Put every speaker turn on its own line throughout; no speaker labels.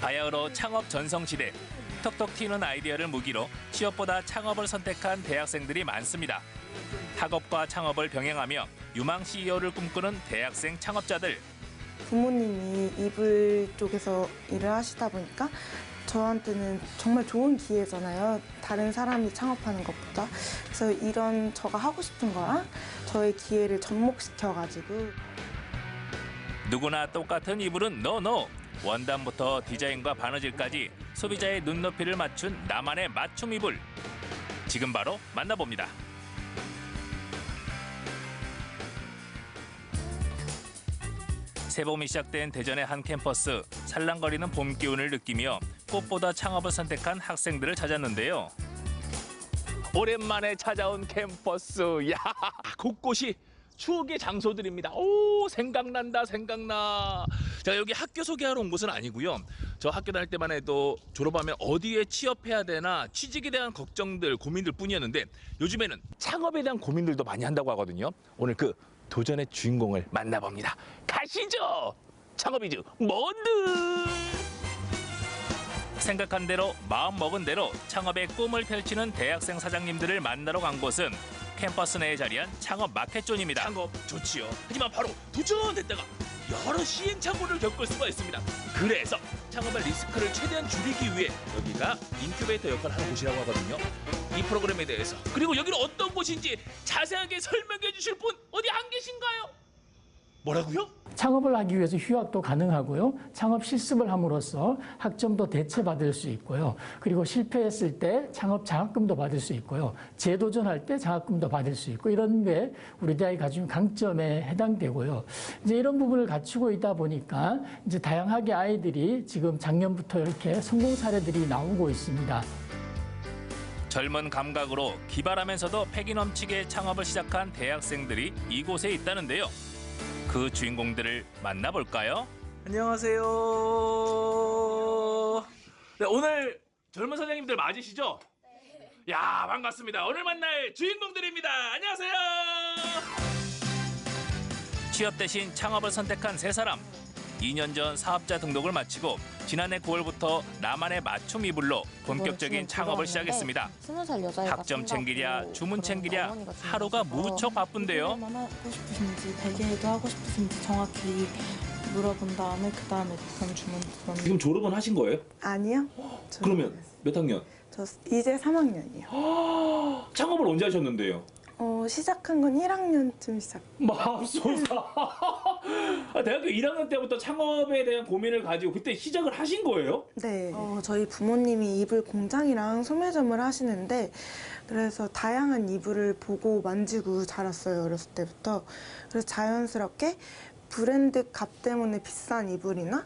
바야흐로 창업 전성시대. 톡톡 튀는 아이디어를 무기로 취업보다 창업을 선택한 대학생들이 많습니다. 학업과 창업을 병행하며 유망 CEO를 꿈꾸는 대학생 창업자들.
부모님이 이불 쪽에서 일을 하시다 보니까 저한테는 정말 좋은 기회잖아요. 다른 사람이 창업하는 것보다. 그래서 이런 제가 하고 싶은 거랑 저의 기회를 접목시켜가지고.
누구나 똑같은 이불은 노노. 원단부터 디자인과 바느질까지 소비자의 눈높이를 맞춘 나만의 맞춤 이불. 지금 바로 만나봅니다. 새봄이 시작된 대전의 한 캠퍼스. 살랑거리는 봄 기운을 느끼며 꽃보다 창업을 선택한 학생들을 찾았는데요. 오랜만에 찾아온 캠퍼스. 야, 곳곳이 추억의 장소들입니다. 오, 생각난다, 생각나. 자, 여기 학교 소개하러 온 곳은 아니고요. 저 학교 다닐 때만 해도 졸업하면 어디에 취업해야 되나 취직에 대한 걱정들, 고민들 뿐이었는데 요즘에는 창업에 대한 고민들도 많이 한다고 하거든요. 오늘 그 도전의 주인공을 만나봅니다. 가시죠. 창업이즈 뭔들. 생각한 대로 마음 먹은 대로 창업의 꿈을 펼치는 대학생 사장님들을 만나러 간 곳은 캠퍼스 내에 자리한 창업 마켓존입니다. 창업 좋지요. 하지만 바로 도전했다가 여러 시행착오를 겪을 수가 있습니다. 그래서 창업의 리스크를 최대한 줄이기 위해 여기가 인큐베이터 역할을 하는 곳이라고 하거든요. 이 프로그램에 대해서 그리고 여기는 어떤 곳인지 자세하게 설명해 주실 분 어디 안 계신가요? 뭐라고요?
창업을 하기 위해서 휴학도 가능하고요. 창업 실습을 함으로써 학점도 대체받을 수 있고요. 그리고 실패했을 때 창업 장학금도 받을 수 있고요. 재도전할 때 장학금도 받을 수 있고 이런 게 우리 대학이 가진 강점에 해당되고요. 이제 이런 부분을 갖추고 있다 보니까 이제 다양하게 아이들이 지금 작년부터 이렇게 성공 사례들이 나오고 있습니다.
젊은 감각으로 기발하면서도 패기 넘치게 창업을 시작한 대학생들이 이곳에 있다는데요. 그 주인공들을 만나볼까요? 안녕하세요. 네, 오늘 젊은 사장님들 맞으시죠? 네. 야, 반갑습니다. 오늘 만날 주인공들입니다. 안녕하세요. 취업 대신 창업을 선택한 세 사람. 2년 전 사업자 등록을 마치고 지난해 9월부터 나만의 맞춤 이불로 본격적인 창업을 시작했습니다. 학점 챙기랴, 주문 챙기랴 하루가 무척 바쁜데요.
얼마나 하고 싶으신지, 베개도 하고 싶으신지 정확히 물어본 다음에 그다음에 그럼 주문.
지금 졸업은 하신 거예요?
아니요.
그러면 몇 학년?
저 이제 3학년이요.
창업을 언제 하셨는데요?
시작한 건 1학년쯤 시작.
맙소사. 대학교 1학년 때부터 창업에 대한 고민을 가지고 그때 시작을 하신 거예요?
네. 저희 부모님이 이불 공장이랑 소매점을 하시는데 그래서 다양한 이불을 보고 만지고 자랐어요, 어렸을 때부터. 그래서 자연스럽게 브랜드 값 때문에 비싼 이불이나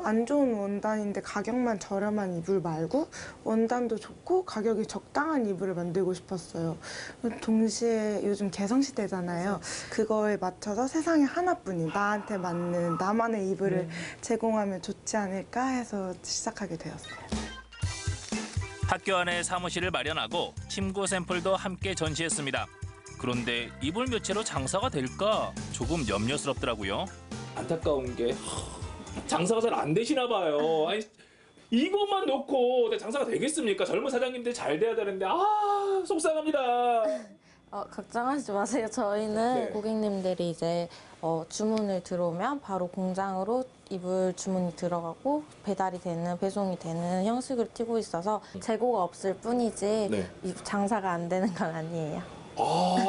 안 좋은 원단인데 가격만 저렴한 이불 말고 원단도 좋고 가격이 적당한 이불을 만들고 싶었어요. 동시에 요즘 개성시대잖아요. 그거에 맞춰서 세상에 하나뿐인 나한테 맞는 나만의 이불을 제공하면 좋지 않을까 해서 시작하게 되었어요.
학교 안에 사무실을 마련하고 침구 샘플도 함께 전시했습니다. 그런데 이불 묘체로 장사가 될까 조금 염려스럽더라고요. 안타까운 게 장사가 잘 안 되시나 봐요. 아니, 이것만 놓고 장사가 되겠습니까? 젊은 사장님들 잘 돼야 되는데 속상합니다.
걱정하지 마세요. 저희는 고객님들이 이제 주문을 들어오면 바로 공장으로 이불 주문이 들어가고 배달이 되는, 배송이 되는 형식으로 튀고 있어서 재고가 없을 뿐이지 장사가 안 되는 건 아니에요.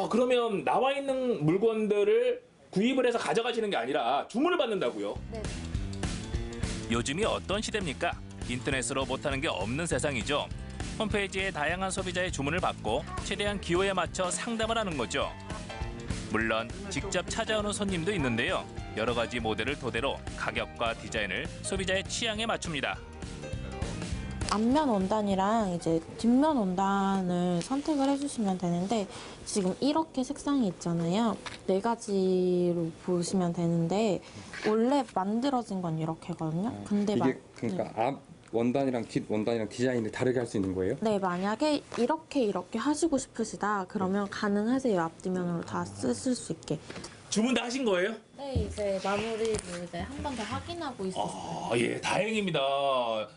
그러면 나와 있는 물건들을 구입을 해서 가져가시는 게 아니라 주문을 받는다고요? 네. 요즘이 어떤 시대입니까? 인터넷으로 못하는 게 없는 세상이죠. 홈페이지에 다양한 소비자의 주문을 받고 최대한 기호에 맞춰 상담을 하는 거죠. 물론 직접 찾아오는 손님도 있는데요. 여러 가지 모델을 토대로 가격과 디자인을 소비자의 취향에 맞춥니다.
앞면 원단이랑 이제 뒷면 원단을 선택을 해주시면 되는데 지금 이렇게 색상이 있잖아요. 4가지로 보시면 되는데 원래 만들어진 건 이렇게거든요. 근데
이게 그러니까 앞 원단이랑 뒷 원단이랑 디자인을 다르게 할 수 있는 거예요?
네, 만약에 이렇게 하시고 싶으시다 그러면 가능하세요. 앞뒷면으로 다 쓰실 수 있게.
주문 다 하신 거예요?
네. 네, 이제 마무리를 이제 한 번 더 확인하고 있었어요.
아, 예, 다행입니다.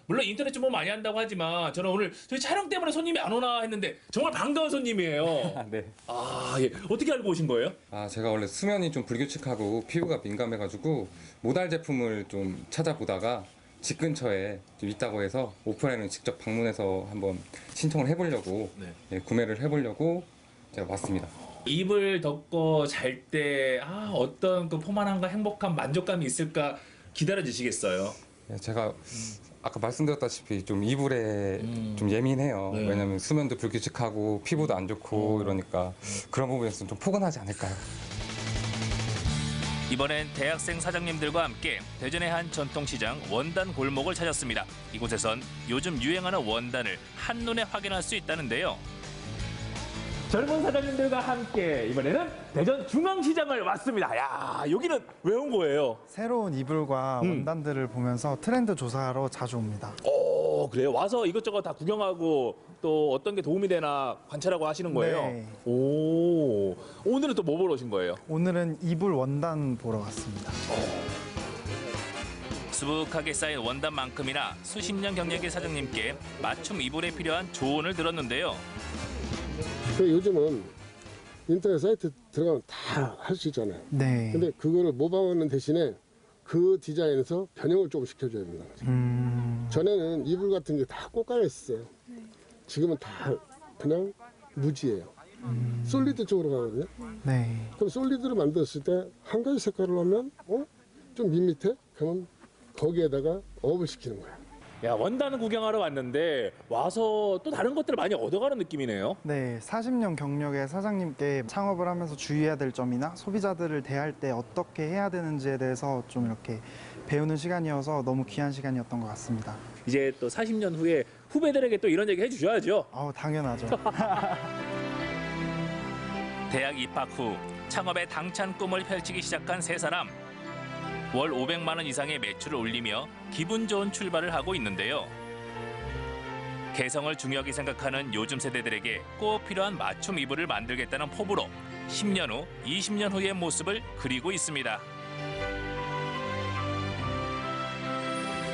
물론 인터넷 주문 많이 한다고 하지만 저는 오늘 저희 촬영 때문에 손님이 안 오나 했는데 정말 반가운 손님이에요.
네.
아, 예. 어떻게 알고 오신 거예요?
제가 원래 수면이 좀 불규칙하고 피부가 민감해가지고 모달 제품을 좀 찾아보다가 집 근처에 좀 있다고 해서 오프라인을 직접 방문해서 한번 신청을 해보려고
네.
예, 구매를 해보려고 제가 왔습니다.
이불 덮고 잘 때 어떤 그 포만함과 행복한 만족감이 있을까 기다려지시겠어요?
예, 제가 아까 말씀드렸다시피 좀 이불에 좀 예민해요.
네.
왜냐면 수면도 불규칙하고 피부도 안 좋고 이러니까 그런 부분에서 좀 포근하지 않을까요?
이번엔 대학생 사장님들과 함께 대전의 한 전통시장 원단 골목을 찾았습니다. 이곳에선 요즘 유행하는 원단을 한눈에 확인할 수 있다는데요. 젊은 사장님들과 함께 이번에는 대전 중앙시장을 왔습니다. 야, 여기는 왜 온 거예요?
새로운 이불과 원단들을 보면서 트렌드 조사하러 자주 옵니다.
그래요? 와서 이것저것 다 구경하고 또 어떤 게 도움이 되나 관찰하고 하시는 거예요?
네.
오늘은 또 뭐 보러 오신 거예요?
오늘은 이불 원단 보러 왔습니다.
수북하게 쌓인 원단만큼이나 수십 년 경력의 사장님께 맞춤 이불에 필요한 조언을 들었는데요.
요즘은 인터넷 사이트 들어가면 다 할 수 있잖아요.
네.
근데 그거를 모방하는 대신에 그 디자인에서 변형을 조금 시켜줘야 됩니다. 전에는 이불 같은 게 다 꽃갈려 있었어요. 지금은 다 그냥 무지예요. 솔리드 쪽으로 가거든요.
네.
그럼 솔리드를 만들었을 때 한 가지 색깔을 하면 좀 밋밋해? 그러면 거기에다가 업을 시키는 거야.
야, 원단 구경하러 왔는데 와서 또 다른 것들을 많이 얻어가는 느낌이네요.
네, 40년 경력의 사장님께 창업을 하면서 주의해야 될 점이나 소비자들을 대할 때 어떻게 해야 되는지에 대해서 좀 이렇게 배우는 시간이어서 너무 귀한 시간이었던 것 같습니다.
이제 또 40년 후에 후배들에게 또 이런 얘기 해주셔야죠.
당연하죠.
대학 입학 후 창업의 당찬 꿈을 펼치기 시작한 세 사람. 월 500만 원 이상의 매출을 올리며 기분 좋은 출발을 하고 있는데요. 개성을 중요하게 생각하는 요즘 세대들에게 꼭 필요한 맞춤 이불을 만들겠다는 포부로 10년 후, 20년 후의 모습을 그리고 있습니다.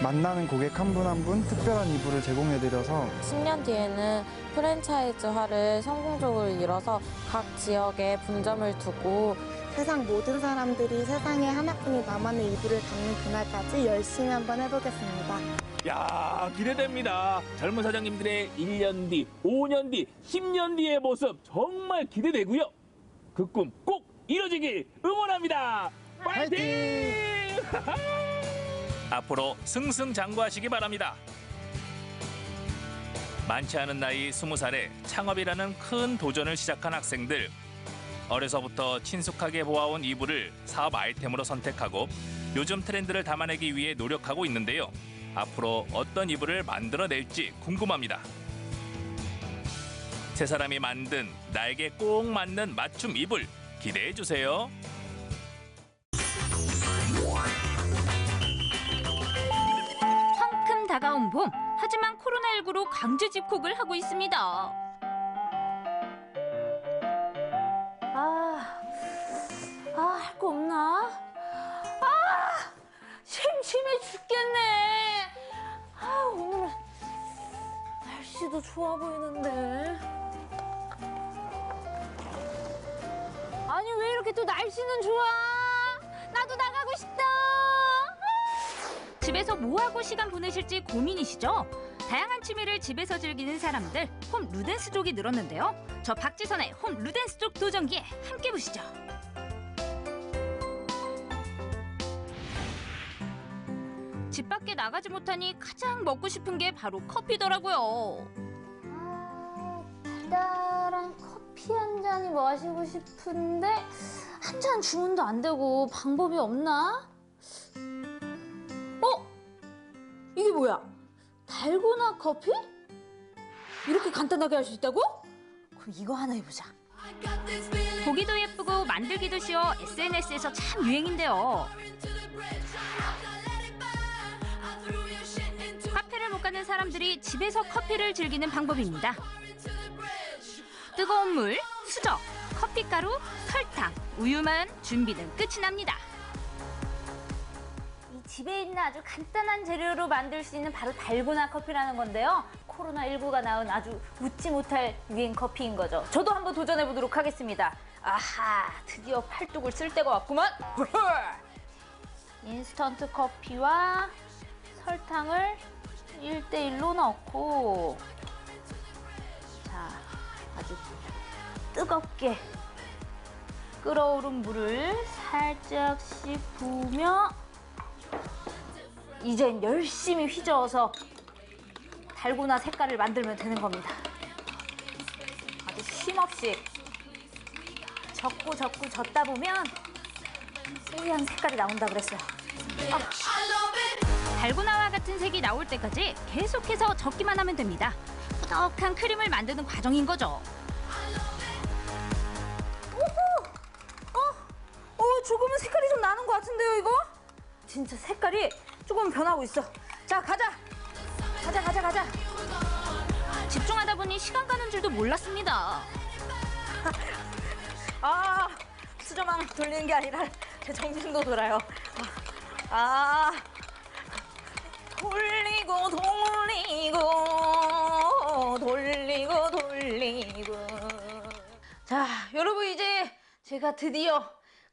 만나는 고객 한 분 한 분 특별한 이불을 제공해드려서
10년 뒤에는 프랜차이즈화를 성공적으로 이뤄서 각 지역에 분점을 두고
세상 모든 사람들이 세상에 하나뿐인 나만의 이불을 갖는 그날까지 열심히 한번 해보겠습니다.
야, 기대됩니다. 젊은 사장님들의 1년 뒤, 5년 뒤, 10년 뒤의 모습 정말 기대되고요. 그 꿈 꼭 이루어지길 응원합니다. 파이팅! 앞으로 승승장구하시기 바랍니다. 많지 않은 나이 20살에 창업이라는 큰 도전을 시작한 학생들. 어려서부터 친숙하게 보아온 이불을 사업 아이템으로 선택하고 요즘 트렌드를 담아내기 위해 노력하고 있는데요. 앞으로 어떤 이불을 만들어낼지 궁금합니다. 세 사람이 만든 나에게 꼭 맞는 맞춤 이불 기대해주세요.
성큼 다가온 봄, 하지만 코로나19로 강제 집콕을 하고 있습니다.
할 거 없나? 심심해 죽겠네. 오늘은 날씨도 좋아 보이는데. 아니, 왜 이렇게 또 날씨는 좋아? 나도 나가고 싶다.
집에서 뭐하고 시간 보내실지 고민이시죠? 다양한 취미를 집에서 즐기는 사람들, 홈 루덴스족이 늘었는데요. 저 박지선의 홈 루덴스족 도전기에 함께 보시죠. 집 밖에 나가지 못하니 가장 먹고 싶은 게 바로 커피더라고요.
달달한 커피 한 잔이 마시고 싶은데 한 잔 주문도 안 되고 방법이 없나? 이게 뭐야? 달고나 커피? 이렇게 간단하게 할 수 있다고? 그럼 이거 하나 해보자.
보기도 예쁘고 만들기도 쉬워 SNS에서 참 유행인데요. 카페를 못 가는 사람들이 집에서 커피를 즐기는 방법입니다. 뜨거운 물, 수저, 커피가루, 설탕, 우유만 준비는 끝이 납니다.
집에 있는 아주 간단한 재료로 만들 수 있는 바로 달고나 커피라는 건데요. 코로나19가 낳은 아주 웃지 못할 유행 커피인 거죠. 저도 한번 도전해 보도록 하겠습니다. 아하, 드디어 팔뚝을 쓸 때가 왔구만. 인스턴트 커피와 설탕을 1대1로 넣고, 자, 아주 뜨겁게 끓어오른 물을 살짝씩 부으며 이젠 열심히 휘저어서 달고나 색깔을 만들면 되는 겁니다. 아주 쉼없이 적고 젓다 보면 뽀얀 색깔이 나온다 그랬어요.
달고나와 같은 색이 나올 때까지 계속해서 젓기만 하면 됩니다. 꾸덕한 크림을 만드는 과정인 거죠.
조금은 색깔이 좀 나는 것 같은데요, 이거? 진짜 색깔이 조금 변하고 있어. 자, 가자.
집중하다 보니 시간 가는 줄도 몰랐습니다.
아, 수저만 돌리는 게 아니라 제 정신도 돌아요. 돌리고. 자, 여러분 이제 제가 드디어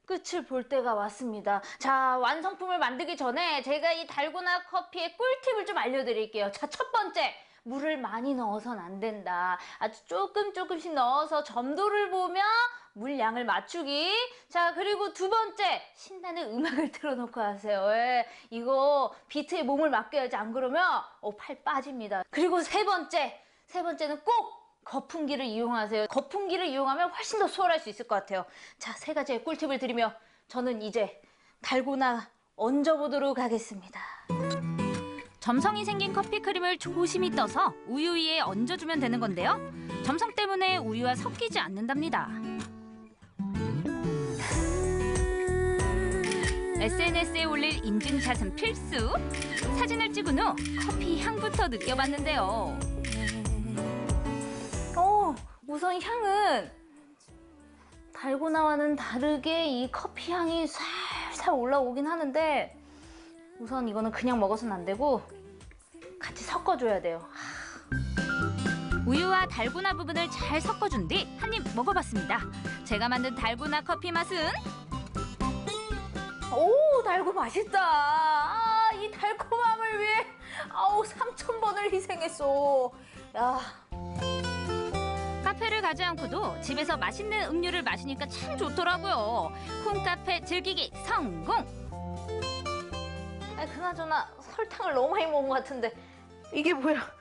끝을 볼 때가 왔습니다. 자, 완성품을 만들기 전에 제가 이 달고나 커피의 꿀팁을 좀 알려드릴게요. 자, 첫 번째, 물을 많이 넣어서는 안 된다. 아주 조금씩 넣어서 점도를 보며 물량을 맞추기. 자, 그리고 두 번째, 신나는 음악을 틀어놓고 하세요. 왜? 이거 비트에 몸을 맡겨야지. 안 그러면 팔 빠집니다. 그리고 세 번째는 꼭 거품기를 이용하세요. 거품기를 이용하면 훨씬 더 수월할 수 있을 것 같아요. 자, 세 가지의 꿀팁을 드리며 저는 이제 달고나 얹어보도록 하겠습니다.
점성이 생긴 커피 크림을 조심히 떠서 우유 위에 얹어주면 되는 건데요. 점성 때문에 우유와 섞이지 않는답니다. SNS에 올릴 인증샷은 필수. 사진을 찍은 후 커피 향부터 느껴봤는데요.
우선 향은 달고나와는 다르게 이 커피 향이 살살 올라오긴 하는데, 우선 이거는 그냥 먹어서는 안 되고 같이 섞어줘야 돼요.
우유와 달고나 부분을 잘 섞어준 뒤 한 입 먹어봤습니다. 제가 만든 달고나 커피 맛은?
오, 달고 맛있다. 이 달콤함을 위해 3000번을 희생했어. 야.
카페를 가지 않고도 집에서 맛있는 음료를 마시니까 참 좋더라고요. 홈카페 즐기기 성공!
그나저나 설탕을 너무 많이 먹은 것 같은데 이게 뭐야?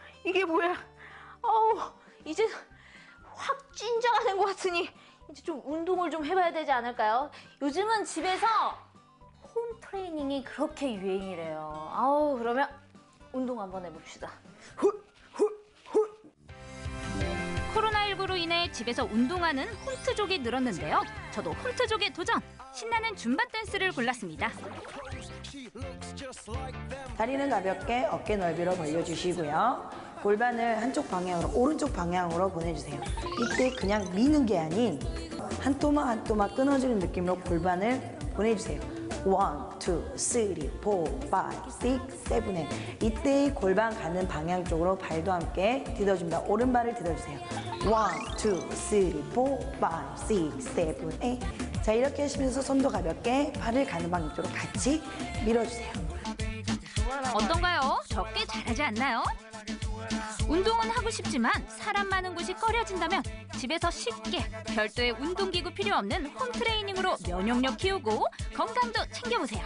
이제 확 찐자가 된 것 같으니 이제 좀 운동을 좀 해봐야 되지 않을까요? 요즘은 집에서 홈 트레이닝이 그렇게 유행이래요. 그러면 운동 한번 해봅시다.
코로나19로 인해 집에서 운동하는 홈트족이 늘었는데요. 저도 홈트족에 도전! 신나는 줌바 댄스를 골랐습니다.
다리는 가볍게 어깨 넓이로 벌려주시고요. 골반을 한쪽 방향으로, 오른쪽 방향으로 보내주세요. 이때 그냥 미는 게 아닌 한 토막 한 토막 끊어주는 느낌으로 골반을 보내주세요. 1, 2, 3, 4, 5, 6, 7, 8. 이때 골반 가는 방향 쪽으로 발도 함께 디뎌줍니다. 오른발을 디뎌주세요. 1, 2, 3, 4, 5, 6, 7, 8. 자, 이렇게 하시면서 손도 가볍게 발을 가는 방향 쪽으로 같이 밀어주세요.
어떤가요? 저 꽤 잘하지 않나요? 운동은 하고 싶지만 사람 많은 곳이 꺼려진다면 집에서 쉽게 별도의 운동기구 필요 없는 홈트레이닝으로 면역력 키우고 건강도 챙겨보세요.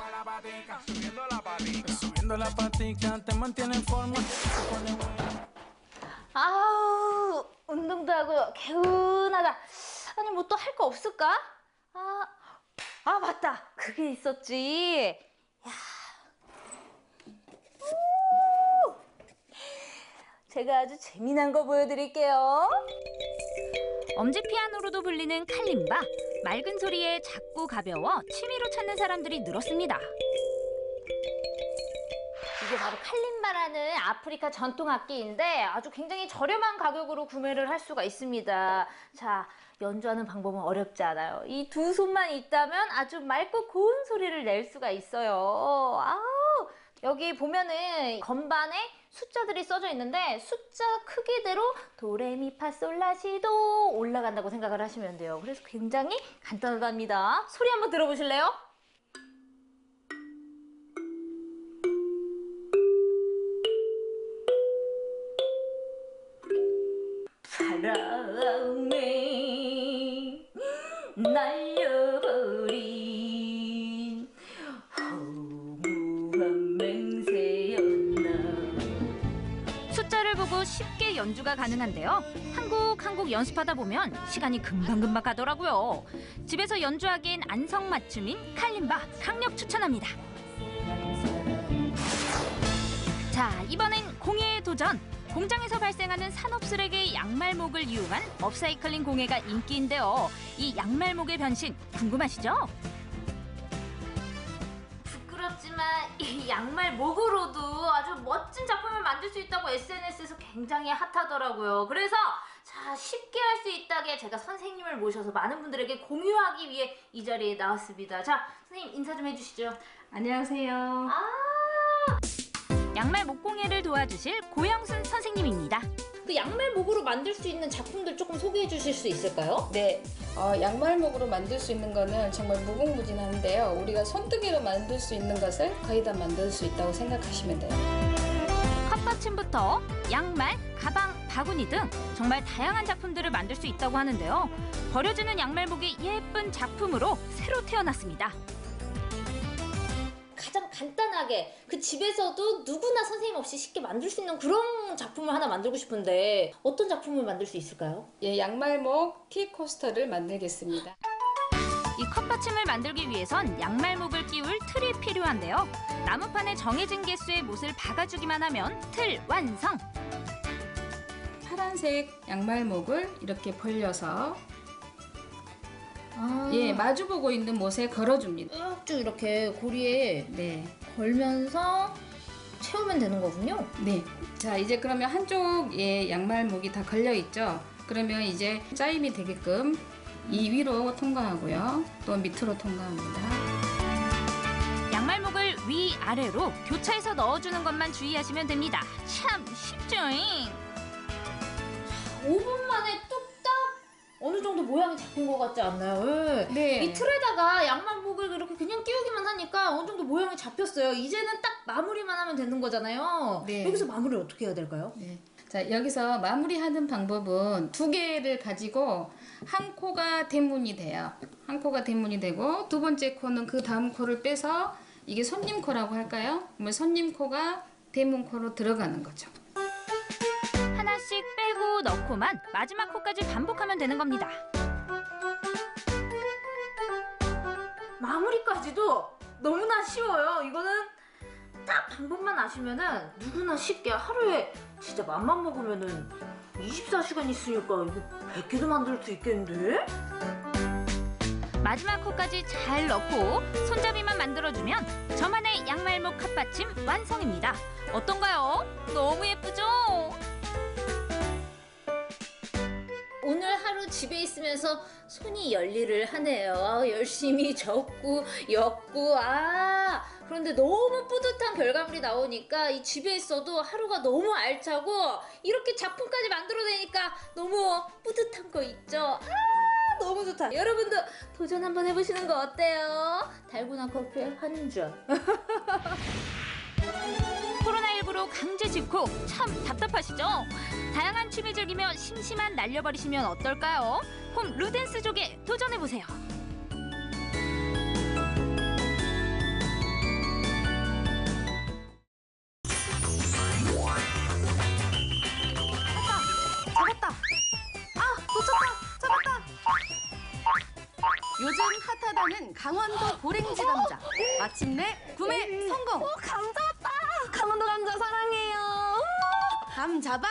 운동도 하고 개운하다. 아니 뭐 또 할 거 없을까? 맞다. 그게 있었지. 제가 아주 재미난 거 보여드릴게요.
엄지 피아노로도 불리는 칼림바. 맑은 소리에 작고 가벼워 취미로 찾는 사람들이 늘었습니다.
이게 바로 칼림바라는 아프리카 전통 악기인데 아주 굉장히 저렴한 가격으로 구매를 할 수가 있습니다. 자, 연주하는 방법은 어렵지 않아요. 이 두 손만 있다면 아주 맑고 고운 소리를 낼 수가 있어요. 여기 보면은 건반에 숫자들이 써져 있는데 숫자 크기대로 도레미파솔라시도 올라간다고 생각을 하시면 돼요. 그래서 굉장히 간단하답니다. 소리 한번 들어보실래요? 바람에 날려버린 허무한 맹세였나.
숫자를 보고 쉽게 연주가 가능한데요. 한 곡 한 곡 연습하다 보면 시간이 금방금방 가더라고요. 집에서 연주하기엔 안성맞춤인 칼림바 강력 추천합니다. 자, 이번엔 공예의 도전. 공장에서 발생하는 산업 쓰레기 양말목을 이용한 업사이클링 공예가 인기인데요. 이 양말목의 변신 궁금하시죠?
부끄럽지만 이 양말 목으로도 아주 멋진 작품을 만들 수 있다고 SNS에서 굉장히 핫하더라고요. 그래서 자, 쉽게 할 수 있다게 제가 선생님을 모셔서 많은 분들에게 공유하기 위해 이 자리에 나왔습니다. 자, 선생님 인사 좀 해주시죠.
안녕하세요.
양말 목공예를 도와주실 고영순 선생님입니다.
그 양말 목으로 만들 수 있는 작품들 조금 소개해 주실 수 있을까요?
네, 양말목으로 만들 수 있는 거는 정말 무궁무진한데요. 우리가 손뜨개로 만들 수 있는 것을 거의 다 만들 수 있다고 생각하시면 돼요.
컵받침부터 양말, 가방, 바구니 등 정말 다양한 작품들을 만들 수 있다고 하는데요. 버려지는 양말목이 예쁜 작품으로 새로 태어났습니다.
가장 간단하게 그 집에서도 누구나 선생님 없이 쉽게 만들 수 있는 그런 작품을 하나 만들고 싶은데 어떤 작품을 만들 수 있을까요?
예, 양말목 티코스터를 만들겠습니다.
이 컵받침을 만들기 위해선 양말목을 끼울 틀이 필요한데요. 나무판에 정해진 개수의 못을 박아주기만 하면 틀 완성!
파란색 양말목을 이렇게 벌려서 예, 마주보고 있는 못에 걸어줍니다.
쭉 이렇게 고리에
네.
걸면서 채우면 되는 거군요.
네. 자, 이제 그러면 한쪽 양말목이 다 걸려 있죠. 그러면 이제 짜임이 되게끔 이 위로 통과하고요. 또 밑으로 통과합니다.
양말목을 위아래로 교차해서 넣어주는 것만 주의하시면 됩니다. 참 쉽죠잉?
5분 만에 뚝딱 어느 정도 모양이 잡힌 것 같지 않나요?
네.
이 틀에다가 양말목을 이렇게 그냥 끼우기만 하니까 어느 정도 모양이 잡혔어요. 이제는 딱 마무리만 하면 되는 거잖아요.
네.
여기서 마무리를 어떻게 해야 될까요?
네. 자, 여기서 마무리하는 방법은 두 개를 가지고 한 코가 대문이 돼요. 한 코가 대문이 되고 두 번째 코는 그 다음 코를 빼서 이게 손님 코라고 할까요? 그러면 손님 코가 대문 코로 들어가는 거죠.
하나씩 빼고 넣고만 마지막 코까지 반복하면 되는 겁니다.
마무리까지도 너무나 쉬워요. 이거는 딱 방법만 아시면은 누구나 쉽게 하루에 진짜 맘만 먹으면은 24시간 있으니까 이거 100개도 만들 수 있겠는데?
마지막 코까지 잘 넣고 손잡이만 만들어주면 저만의 양말목 컵받침 완성입니다. 어떤가요? 너무 예쁘죠?
오늘 하루 집에 있으면서 손이 열일을 하네요. 열심히 적고 엮고 그런데 너무 뿌듯한 결과물이 나오니까 이 집에 있어도 하루가 너무 알차고 이렇게 작품까지 만들어내니까 너무 뿌듯한 거 있죠? 너무 좋다. 여러분도 도전 한번 해보시는 거 어때요? 달고나 커피 한 잔.
코로나19로 강제 집콕 참 답답하시죠? 다양한 취미 즐기며 심심한 날려버리시면 어떨까요? 홈 루덴스족에 도전해보세요.
잡았다. 놓쳤다. 잡았다. 요즘 핫하다는 강원도 고랭지 감자. 마침내 구매 성공. 감자 왔다. 강원도 감자 사랑해요. 감자반.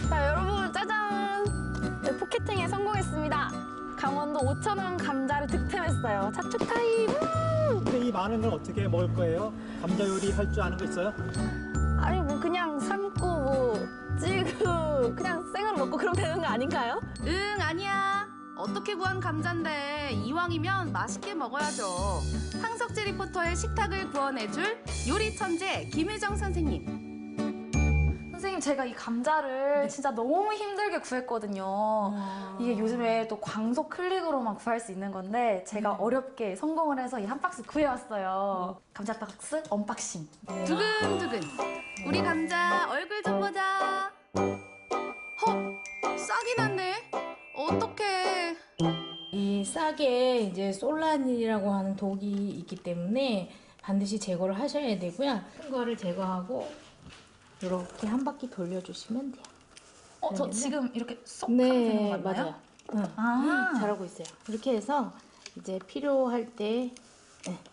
자, 여러분 짜잔. 네, 포켓팅에 성공했습니다. 강원도 5,000원 감자를 득템했어요. 자축 타임.
근데 이 많은 걸 어떻게 먹을 거예요? 감자 요리 할 줄 아는 거 있어요?
아니 뭐 그냥 삶고 찌고 그냥 생으로 먹고 그러면 되는 거 아닌가요?
응, 아니야. 어떻게 구한 감자인데 이왕이면 맛있게 먹어야죠. 황석재 리포터의 식탁을 구원해줄 요리 천재 김혜정 선생님.
선생님, 제가 이 감자를 진짜 너무 힘들게 구했거든요. 이게 요즘에 또 광속 클릭으로만 구할 수 있는 건데 제가 어렵게 성공을 해서 이 한 박스 구해왔어요. 감자 박스 언박싱.
두근두근. 우리 감자 얼굴 좀 보자. 싹이 났네. 어떡해.
이 싹에 이제 솔라닌이라고 하는 독이 있기 때문에 반드시 제거를 하셔야 되고요. 큰 거를 제거하고 이렇게 한 바퀴 돌려주시면 돼요.
저 지금 이렇게 쏙 하면 되는 거 맞나요?
맞아요. 잘하고 있어요. 이렇게 해서 이제 필요할 때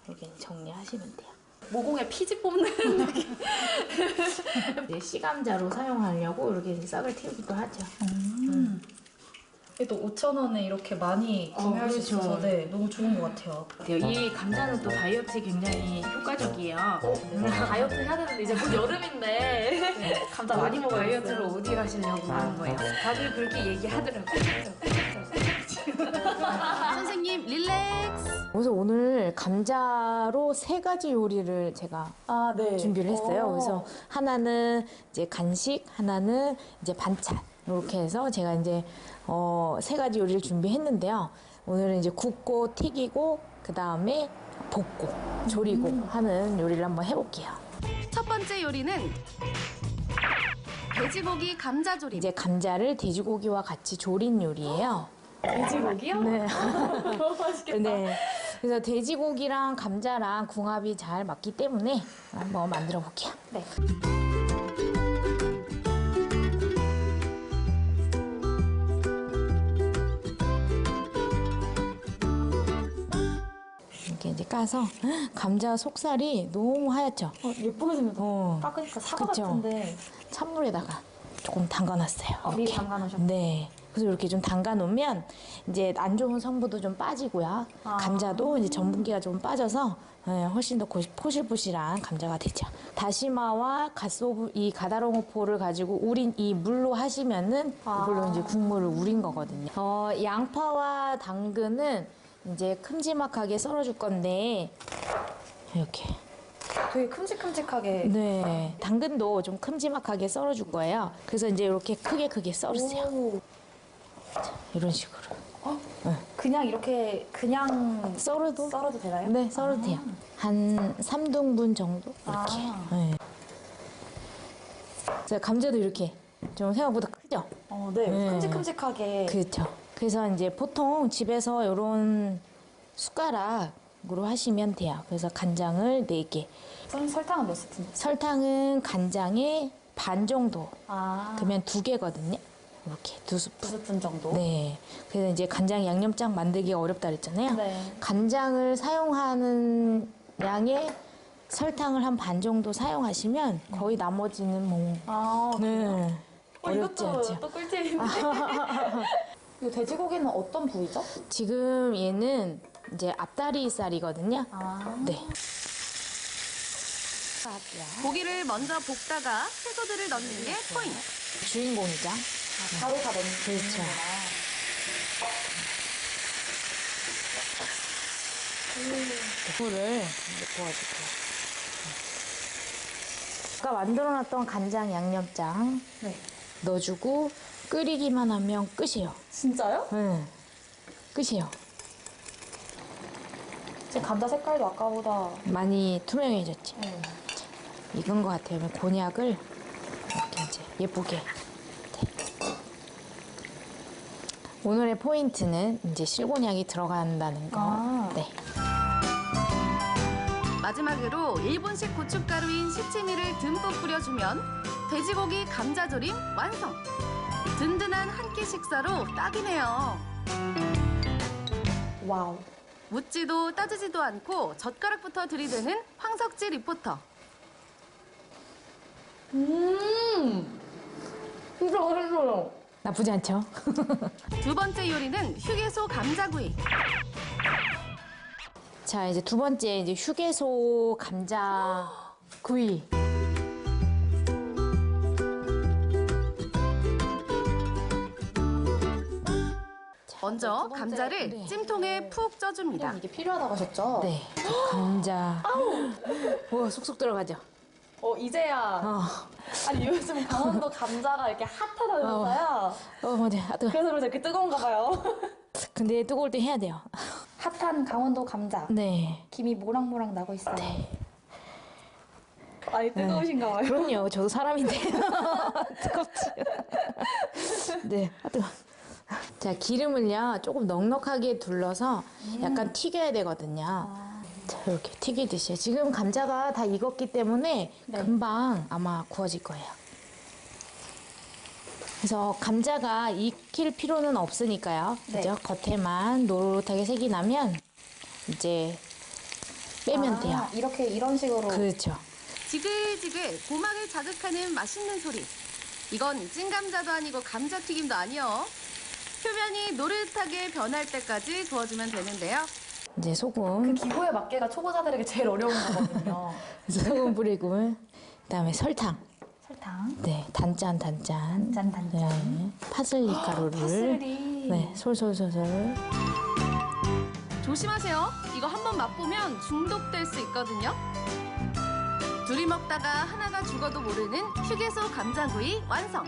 이렇게 정리하시면 돼요.
모공에 피지 뽑는 느낌.
이제 씨감자로 사용하려고 이렇게 싹을 틔우기도 하죠.
또 5,000원에 이렇게 많이 구매할 수
그렇죠.
있어서 너무 좋은 것 같아요.
이 감자는 또 다이어트에 굉장히 효과적이에요.
다이어트 해야 되는데 이제 곧 여름인데 감자 많이 먹어요.
다이어트를 어디 가시려고 하는 거예요? 다들 그렇게 얘기하더라고요.
선생님 릴렉스.
그래서 오늘 감자로 3가지 요리를 제가 준비를 했어요. 그래서 하나는 이제 간식, 하나는 이제 반찬. 이렇게 해서 제가 이제 3가지 요리를 준비했는데요. 오늘은 이제 굽고 튀기고 그 다음에 볶고 조리고 하는 요리를 한번 해볼게요.
첫 번째 요리는 돼지고기 감자조림.
이제 감자를 돼지고기와 같이 조린 요리예요.
돼지고기요?
네.
너무 맛있겠다.
네. 그래서 돼지고기랑 감자랑 궁합이 잘 맞기 때문에 한번 만들어 볼게요.
네.
이렇게 이제 까서 감자 속살이 너무 하얗죠?
예쁘게 생겼다. 깎으니까 사과
그쵸?
같은데.
찬물에다가 조금 담가놨어요.
미리 담가놓으셨고.
네. 그래서 이렇게 좀 담가놓으면 이제 안 좋은 성분도 좀 빠지고요. 감자도 이제 전분기가 좀 빠져서 훨씬 더 포실포실한 감자가 되죠. 다시마와 이 가다롱어포를 가지고 우린 이 물로 하시면은 이걸로 이제 국물을 우린 거거든요. 양파와 당근은 이제 큼지막하게 썰어줄 건데 이렇게.
되게 큼직큼직하게.
네, 당근도 좀 큼지막하게 썰어줄 거예요. 그래서 이제 이렇게 크게 썰으세요. 자, 이런 식으로.
그냥 이렇게 그냥
썰어도
되나요?
네, 썰어도 돼요. 한 3등분 정도 이렇게. 네. 자, 감자도 이렇게 좀 생각보다 크죠?
네, 큼직큼직하게.
그렇죠. 그래서 이제 보통 집에서 이런 숟가락으로 하시면 돼요. 그래서 간장을 4개.
설탕은 몇 스푼?
설탕은 간장의 반 정도. 그러면 2개거든요. 이렇게 2스푼.
2스푼 정도?
네. 그래서 이제 간장 양념장 만들기가 어렵다 그랬잖아요.
네.
간장을 사용하는 양의 설탕을 한 반 정도 사용하시면 거의 나머지는 뭐. 네. 어렵지 않죠.
또 꿀팁인데. 이 돼지고기는 어떤 부위죠?
지금 얘는 이제 앞다리살이거든요. 네.
고기를 먼저 볶다가 채소들을 넣는 게 포인트.
주인공이죠.
바로 다 넣는
그렇죠. 물을 부어줄게요. 아까 만들어놨던 간장 양념장 넣어주고 끓이기만 하면 끝이에요.
진짜요?
네. 끝이에요.
제 감자 색깔도 아까보다
많이 투명해졌지? 익은 것 같아요. 그러면 곤약을 이렇게 이제 예쁘게. 네. 오늘의 포인트는 이제 실곤약이 들어간다는 거. 네.
마지막으로 일본식 고춧가루인 시치미를 듬뿍 뿌려주면 돼지고기 감자조림 완성! 든든한 한 끼 식사로 딱이네요.
와우.
묻지도 따지지도 않고 젓가락부터 들이대는 황석지 리포터.
진짜 맛있어요. 나쁘지 않죠?
두 번째 요리는 휴게소 감자구이.
자, 이제 두 번째 이제 휴게소 감자 구이. 자,
먼저 감자를 찜통에 푹 쪄줍니다.
이게 필요하다고 하셨죠?
네. 감자. 우와, 쏙쏙 들어가죠?
이제야. 아니 요즘 강원도 감자가 이렇게 핫하다면서요?
맞아.
그래서 그런지 이렇게 뜨거운가 봐요.
근데 뜨거울 때 해야 돼요.
핫한 강원도 감자.
네.
김이 모락모락 나고 있어요. 아니 뜨거우신가 봐요.
그럼요. 저도 사람인데. 뜨겁지. 네. 뜨거워. 자, 기름을요. 조금 넉넉하게 둘러서 약간 튀겨야 되거든요. 자, 이렇게 튀기듯이. 지금 감자가 다 익었기 때문에 금방 아마 구워질 거예요. 그래서 감자가 익힐 필요는 없으니까요. 그죠? 겉에만 노릇하게 색이 나면 이제 빼면 돼요.
이렇게 이런 식으로.
그렇죠.
지글지글 고막을 자극하는 맛있는 소리. 이건 찐감자도 아니고 감자튀김도 아니요. 표면이 노릇하게 변할 때까지 구워주면 되는데요.
이제 소금.
그 기호에 맞게가 초보자들에게 제일 어려운 거거든요.
소금 뿌리고 그다음에 설탕.
설탕.
네, 단짠. 네, 파슬리 가루를.
파슬리.
네, 솔솔솔솔.
조심하세요. 이거 한번 맛보면 중독될 수 있거든요. 둘이 먹다가 하나가 죽어도 모르는 휴게소 감자구이 완성.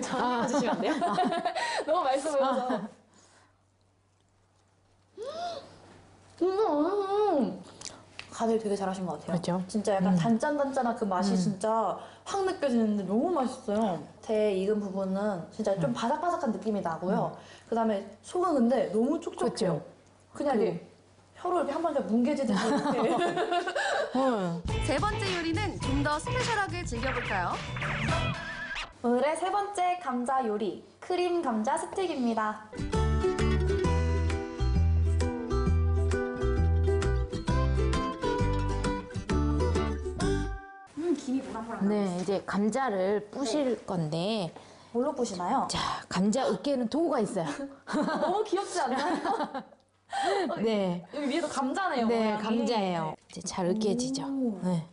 저한테 주시면 안 돼요? 너무 맛있어 보여서. 간을 되게 잘하신 것 같아요.
그렇죠.
진짜 약간 단짠단짠한 그 맛이 진짜 확 느껴지는데 너무 맛있어요. 대 익은 부분은 진짜 좀 바삭바삭한 느낌이 나고요. 그다음에 속은 근데 너무 촉촉해요. 그냥 이렇게 혀로 이렇게 한 번 이렇게 뭉개지듯이 이렇게.
세 번째 요리는 좀 더 스페셜하게 즐겨볼까요?
오늘의 세 번째 감자 요리, 크림 감자 스틱입니다. 김이 모락모락.
네, 이제 감자를 부실 건데.
뭘로 부시나요?
자, 감자 으깨는 도구가 있어요.
너무 귀엽지 않나요?
네.
여기 위에도 감자네요.
네,
모양이.
감자예요. 이제 잘 으깨지죠. 네.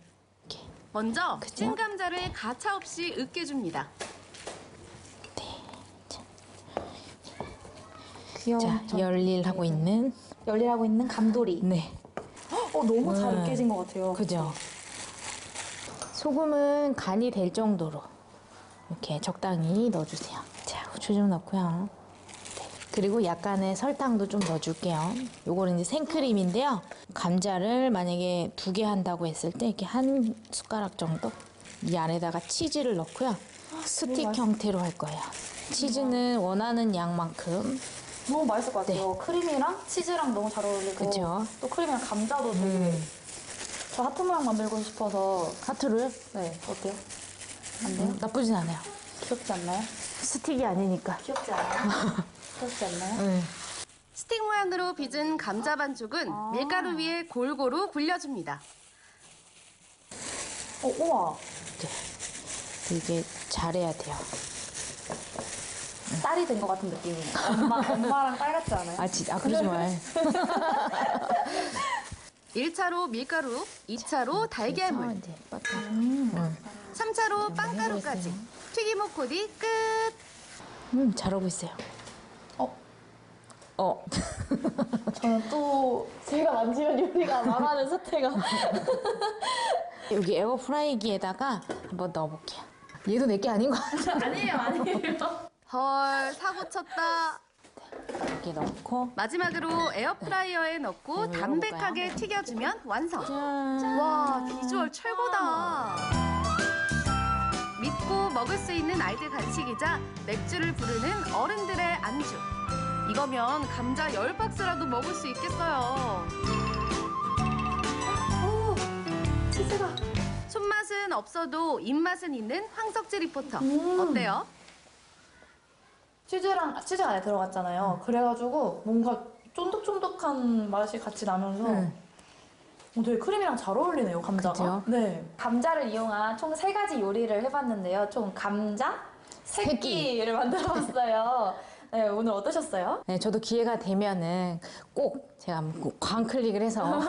먼저 찐감자를 가차없이 으깨줍니다.
귀여운.
자, 열일하고 있는.
열일하고 있는 감돌이.
네.
너무 잘 으깨진 것 같아요.
그죠? 소금은 간이 될 정도로 이렇게 적당히 넣어주세요. 자, 후추 좀 넣고요. 네. 그리고 약간의 설탕도 좀 넣어줄게요. 요거는 이제 생크림인데요. 감자를 만약에 2개 한다고 했을 때 이렇게 한 숟가락 정도 이 안에다가 치즈를 넣고요. 스틱 형태로 할 거예요. 치즈는 원하는 양만큼.
너무 맛있을 것 같아요. 크림이랑 치즈랑 너무 잘 어울리고.
그쵸.
또 크림이랑 감자도 되게. 저 하트 모양 만들고 싶어서.
하트를?
네, 어때요? 안 돼요?
나쁘진 않아요.
귀엽지 않나요?
스틱이 아니니까.
귀엽지 않아요? 귀엽지 않나요?
네.
스틱 모양으로 빚은 감자 반죽은 밀가루 위에 골고루 굴려줍니다.
우와.
네. 이게 잘해야 돼요.
딸이 된 것 같은 느낌이에요. 엄마랑 딸 같지 않아요?
그러지 말.
1차로 밀가루, 2차로 달걀물, 3차로 빵가루까지 튀김옷 코디 끝!
잘하고 있어요.
저는 또 제가 만지면 요리가 망하는 사태가.
여기 에어프라이기에다가 한번 넣어볼게요. 얘도 내게 아닌 거 같아.
아니에요.
헐, 사고 쳤다.
이렇게 넣고
마지막으로 에어프라이어에 넣고
네,
담백하게
열어볼까요?
튀겨주면 완성.
짠.
와, 비주얼 최고다. 믿고 먹을 수 있는 아이들 간식이자 맥주를 부르는 어른들의 안주. 이거면 감자 10박스라도 먹을 수 있겠어요.
치즈가.
손맛은 없어도 입맛은 있는 황석지 리포터. 어때요?
치즈가 안에 들어갔잖아요. 그래가지고 뭔가 쫀득쫀득한 맛이 같이 나면서 되게 크림이랑 잘 어울리네요, 감자가.
그죠?
네. 감자를 이용한 총 3가지 요리를 해봤는데요. 총 감자, 새끼를 만들어봤어요. 네, 오늘 어떠셨어요?
네, 저도 기회가 되면은 꼭 제가 광클릭을 해서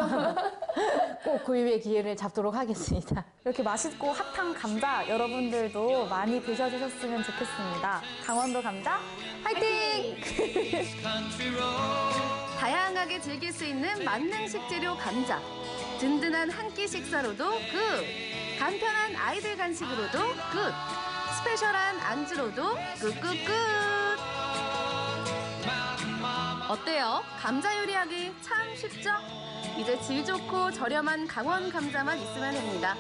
꼭 구입의 기회를 잡도록 하겠습니다.
이렇게 맛있고 핫한 감자 여러분들도 많이 드셔주셨으면 좋겠습니다. 강원도 감자 화이팅!
다양하게 즐길 수 있는 만능 식재료 감자. 든든한 한 끼 식사로도 굿! 간편한 아이들 간식으로도 굿! 스페셜한 안주로도 굿굿굿! 어때요? 감자 요리하기 참 쉽죠? 이제 질 좋고 저렴한 강원 감자만 있으면 됩니다.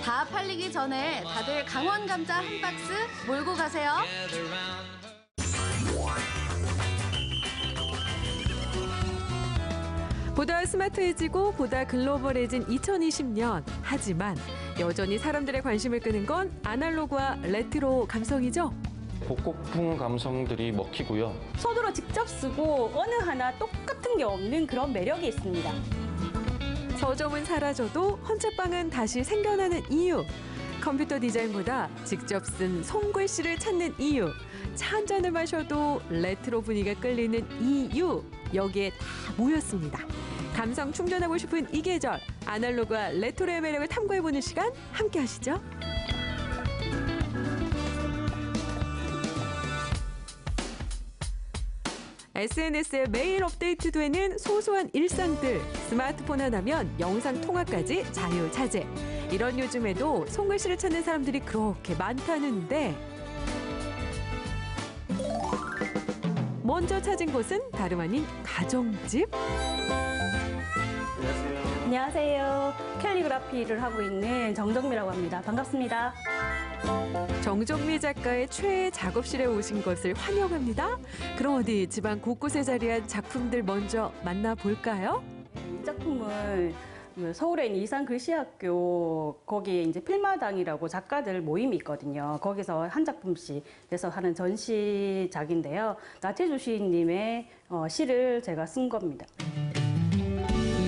다 팔리기 전에 다들 강원 감자 한 박스 몰고 가세요.
보다 스마트해지고 보다 글로벌해진 2020년. 하지만 여전히 사람들의 관심을 끄는 건 아날로그와 레트로 감성이죠.
복고풍 감성들이 먹히고요.
손으로 직접 쓰고 어느 하나 똑같은 게 없는 그런 매력이 있습니다.
서점은 사라져도 헌책방은 다시 생겨나는 이유. 컴퓨터 디자인보다 직접 쓴 손글씨를 찾는 이유. 차 한 잔을 마셔도 레트로 분위기가 끌리는 이유. 여기에 다 모였습니다. 감성 충전하고 싶은 이 계절. 아날로그와 레트로의 매력을 탐구해보는 시간 함께 하시죠. SNS에 매일 업데이트되는 소소한 일상들. 스마트폰 하나면 영상 통화까지 자유자재. 이런 요즘에도 손글씨를 찾는 사람들이 그렇게 많다는데 먼저 찾은 곳은 다름 아닌 가정집.
안녕하세요. 캘리그라피를 하고 있는 정정미라고 합니다. 반갑습니다.
정정미 작가의 최애 작업실에 오신 것을 환영합니다. 그럼 어디 집안 곳곳에 자리한 작품들 먼저 만나볼까요?
이 작품을 서울에 있는 이산글씨학교 거기에 이제 필마당이라고 작가들 모임이 있거든요. 거기서 한 작품씩 내서 하는 전시작인데요. 나태주 시인님의 시를 제가 쓴 겁니다.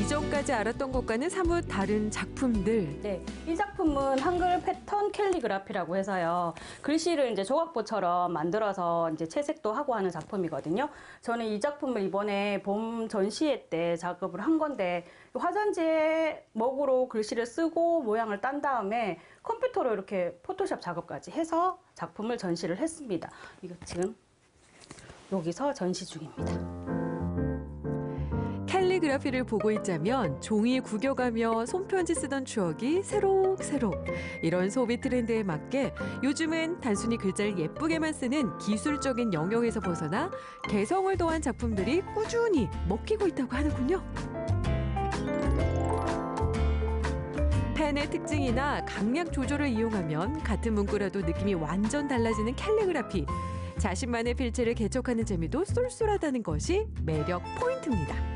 이전까지 알았던 것과는 사뭇 다른 작품들.
네, 이 작품은 한글 패턴 캘리그라피라고 해서요. 글씨를 이제 조각보처럼 만들어서 이제 채색도 하고 하는 작품이거든요. 저는 이 작품을 이번에 봄 전시회 때 작업을 한 건데 화전지에 먹으로 글씨를 쓰고 모양을 딴 다음에 컴퓨터로 이렇게 포토샵 작업까지 해서 작품을 전시를 했습니다. 이거 지금 여기서 전시 중입니다.
캘리그라피를 보고 있자면 종이 구겨가며 손편지 쓰던 추억이 새록새록. 이런 소비 트렌드에 맞게 요즘은 단순히 글자를 예쁘게만 쓰는 기술적인 영역에서 벗어나 개성을 더한 작품들이 꾸준히 먹히고 있다고 하는군요. 펜의 특징이나 강약 조절을 이용하면 같은 문구라도 느낌이 완전 달라지는 캘리그라피. 자신만의 필체를 개척하는 재미도 쏠쏠하다는 것이 매력 포인트입니다.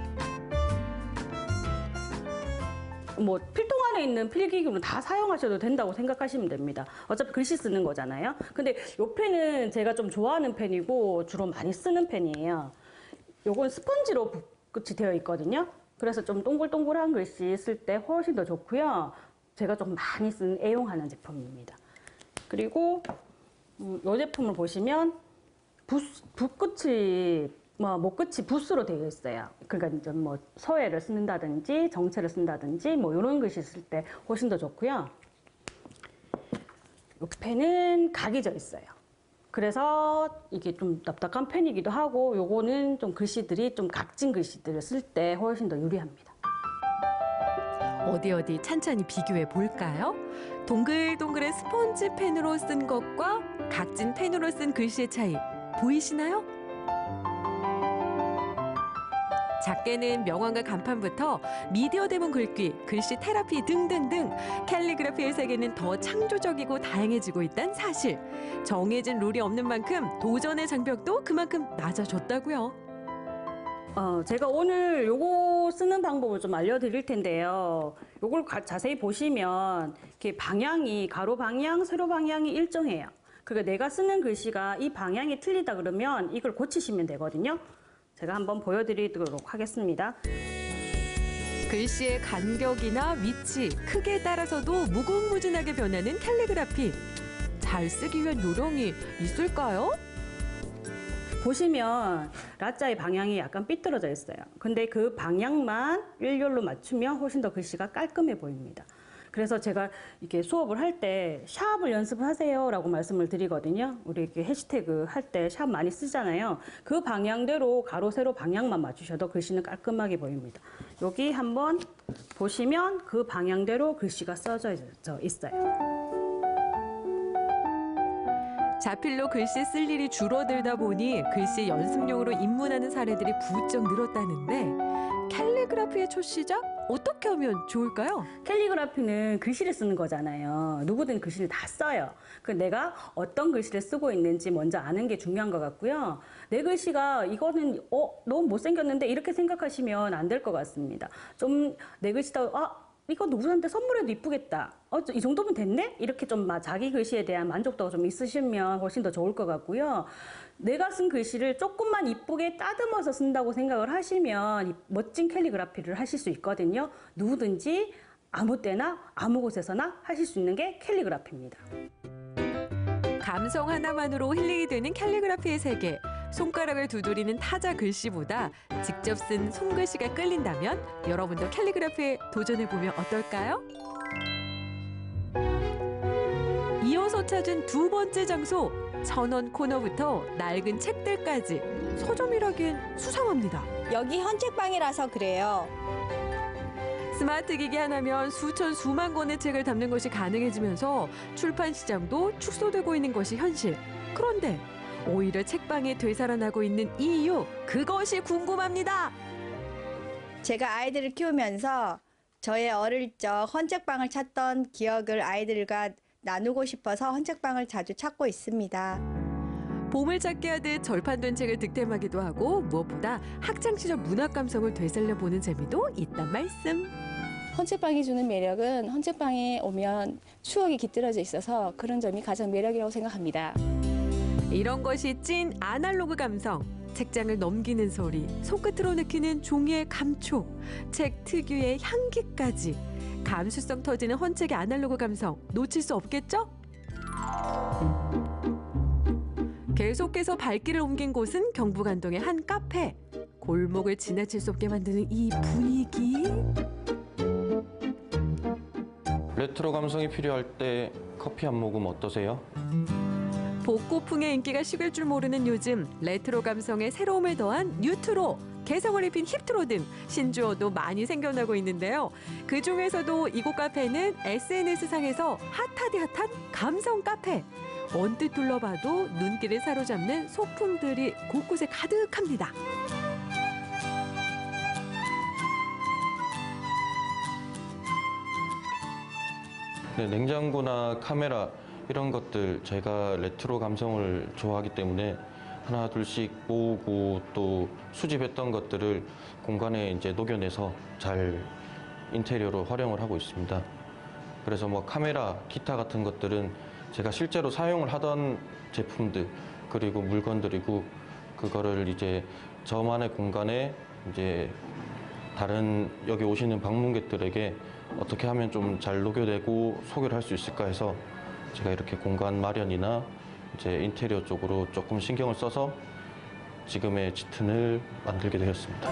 필통 안에 있는 필기구는 다 사용하셔도 된다고 생각하시면 됩니다. 어차피 글씨 쓰는 거잖아요. 근데 이 펜은 제가 좀 좋아하는 펜이고 주로 많이 쓰는 펜이에요. 요건 스펀지로 붓끝이 되어 있거든요. 그래서 좀 동글동글한 글씨 쓸 때 훨씬 더 좋고요. 제가 좀 많이 애용하는 제품입니다. 그리고 이 제품을 보시면 붓끝이 목끝이 붓으로 되어 있어요. 그러니까 이제 서예를 쓴다든지 정체를 쓴다든지 이런 글씨 쓸 때 훨씬 더 좋고요. 이 펜은 각이 져 있어요. 그래서 이게 좀 납작한 펜이기도 하고 요거는 좀 글씨들이 좀 각진 글씨들을 쓸 때 훨씬 더 유리합니다.
어디 찬찬히 비교해 볼까요? 동글동글한 스펀지 펜으로 쓴 것과 각진 펜으로 쓴 글씨의 차이 보이시나요? 작게는 명암과 간판부터 미디어 대문 글귀, 글씨 테라피 등등등 캘리그라피의 세계는 더 창조적이고 다양해지고 있다는 사실. 정해진 룰이 없는 만큼 도전의 장벽도 그만큼 낮아졌다고요.
제가 오늘 요거 쓰는 방법을 좀 알려드릴 텐데요. 요걸 자세히 보시면 이렇게 방향이 가로 방향, 세로 방향이 일정해요. 그러니까 내가 쓰는 글씨가 이 방향이 틀리다 그러면 이걸 고치시면 되거든요. 제가 한번 보여드리도록 하겠습니다.
글씨의 간격이나 위치, 크기에 따라서도 무궁무진하게 변하는 캘리그라피. 잘 쓰기 위한 요령이 있을까요?
보시면 라자의 방향이 약간 삐뚤어져 있어요. 근데 그 방향만 일렬로 맞추면 훨씬 더 글씨가 깔끔해 보입니다. 그래서 제가 이렇게 수업을 할 때 샵을 연습하세요 라고 말씀을 드리거든요. 우리 이렇게 해시태그 할 때 샵 많이 쓰잖아요. 그 방향대로 가로 세로 방향만 맞추셔도 글씨는 깔끔하게 보입니다. 여기 한번 보시면 그 방향대로 글씨가 써져 있어요.
자필로 글씨 쓸 일이 줄어들다 보니 글씨 연습용으로 입문하는 사례들이 부쩍 늘었다는데 캘리그라피의 첫 시작? 어떻게 하면 좋을까요?
캘리그라피는 글씨를 쓰는 거잖아요. 누구든 글씨를 다 써요. 내가 어떤 글씨를 쓰고 있는지 먼저 아는 게 중요한 것 같고요. 내 글씨가 이거는 너무 못생겼는데 이렇게 생각하시면 안 될 것 같습니다. 좀 내 글씨다 이거 누구한테 선물해도 이쁘겠다. 이 정도면 됐네? 이렇게 좀 자기 글씨에 대한 만족도가 좀 있으시면 훨씬 더 좋을 것 같고요. 내가 쓴 글씨를 조금만 이쁘게 따듬어서 쓴다고 생각을 하시면 멋진 캘리그라피를 하실 수 있거든요. 누구든지 아무 때나 아무 곳에서나 하실 수 있는 게 캘리그라피입니다.
감성 하나만으로 힐링이 되는 캘리그라피의 세계. 손가락을 두드리는 타자 글씨보다 직접 쓴 손글씨가 끌린다면 여러분도 캘리그라피에 도전해보면 어떨까요? 이어서 찾은 두 번째 장소, 천원 코너부터 낡은 책들까지 서점이라기엔 수상합니다.
여기 헌책방이라서 그래요.
스마트 기기 하나면 수천 수만 권의 책을 담는 것이 가능해지면서 출판 시장도 축소되고 있는 것이 현실. 그런데 오히려 책방이 되살아나고 있는 이유, 그것이 궁금합니다.
제가 아이들을 키우면서 저의 어릴 적 헌책방을 찾던 기억을 아이들과 나누고 싶어서 헌책방을 자주 찾고 있습니다.
보물찾기 하듯 절판된 책을 득템하기도 하고 무엇보다 학창시절 문학 감성을 되살려보는 재미도 있단 말씀.
헌책방이 주는 매력은 헌책방에 오면 추억이 깃들어져 있어서 그런 점이 가장 매력이라고 생각합니다.
이런 것이 찐 아날로그 감성. 책장을 넘기는 소리, 손끝으로 느끼는 종이의 감촉, 책 특유의 향기까지. 감수성 터지는 헌책의 아날로그 감성 놓칠 수 없겠죠? 계속해서 발길을 옮긴 곳은 경북안동의 한 카페. 골목을 지나칠 수 없게 만드는 이 분위기.
레트로 감성이 필요할 때 커피 한 모금 어떠세요?
복고풍의 인기가 식을 줄 모르는 요즘 레트로 감성에 새로움을 더한 뉴트로, 개성을 입힌 힙트로 등 신조어도 많이 생겨나고 있는데요. 그중에서도 이곳 카페는 SNS상에서 핫하디 핫한 감성 카페. 언뜻 둘러봐도 눈길을 사로잡는 소품들이 곳곳에 가득합니다.
네, 냉장고나 카메라 이런 것들 제가 레트로 감성을 좋아하기 때문에 하나 둘씩 모으고 또 수집했던 것들을 공간에 이제 녹여내서 잘 인테리어로 활용을 하고 있습니다. 그래서 카메라, 기타 같은 것들은 제가 실제로 사용을 하던 제품들 그리고 물건들이고 그거를 이제 저만의 공간에 이제 다른 여기 오시는 방문객들에게 어떻게 하면 좀 잘 녹여내고 소개를 할 수 있을까 해서 제가 이렇게 공간 마련이나 이제 인테리어 쪽으로 조금 신경을 써서 지금의 짙은을 만들게 되었습니다.